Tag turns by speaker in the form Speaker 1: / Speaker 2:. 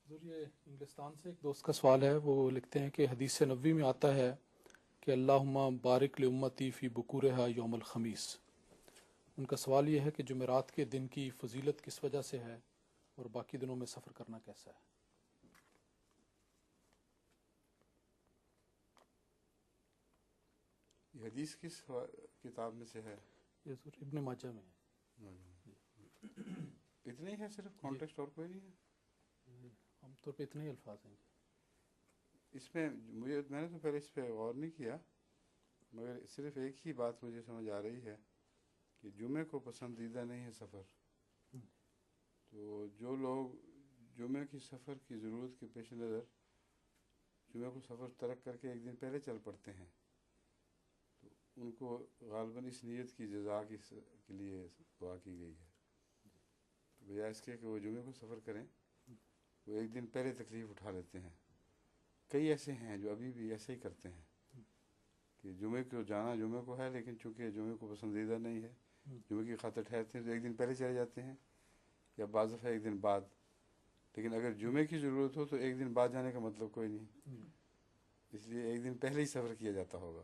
Speaker 1: حضور یہ انگلستان سے ایک دوست کا سوال ہے، وہ لکھتے ہیں کہ حدیث نبوی میں آتا ہے کہ اللہم بارک لامتی فی بکورہا یوم الخمیس۔ ان کا سوال یہ ہے کہ جمعرات کے دن کی فضیلت کس وجہ سے ہے اور باقی دنوں میں سفر کرنا کیسا ہے؟
Speaker 2: یہ حدیث کس کتاب میں سے ہے؟
Speaker 1: یہ حضور ابن ماجہ میں ہے۔
Speaker 2: اتنے ہی ہے صرف، کانٹیکسٹ اور کوئی نہیں ہے؟
Speaker 1: عام طور پہ اتنے ہی الفاظ ہیں۔
Speaker 2: اس میں میں نے تو پہلے اس پہ غور نہیں کیا، مگر صرف ایک ہی بات مجھے سمجھ آ رہی ہے کہ جمعے کو پسندیدہ نہیں ہے سفر۔ تو جو لوگ جمعے کی سفر کی ضرورت کے پیش نظر جمعے کو سفر ترک کر کے ایک دن پہلے چل پڑتے ہیں، تو ان کو غالباً اس نیت کی جزا کے لیے دعا کی گئی ہے، تو بجائے اس کے کہ وہ جمعے کو سفر کریں، وہ ایک دن پہلے تکلیف اٹھا لیتے ہیں۔ کئی ایسے ہیں جو ابھی بھی ایسے ہی کرتے ہیں کہ جمعے کو جانا جمعے کو ہے، لیکن چونکہ جمعے کو پسندیدہ نہیں ہے، جمعے کی خاطر ٹھہرتے ہیں تو ایک دن پہلے چلے جاتے ہیں، یا بعض دفعہ ایک دن بعد۔ لیکن اگر جمعے کی ضرورت ہو تو ایک دن بعد جانے کا مطلب کوئی نہیں، اس لیے ایک دن پہلے ہی سفر کیا جاتا ہوگا۔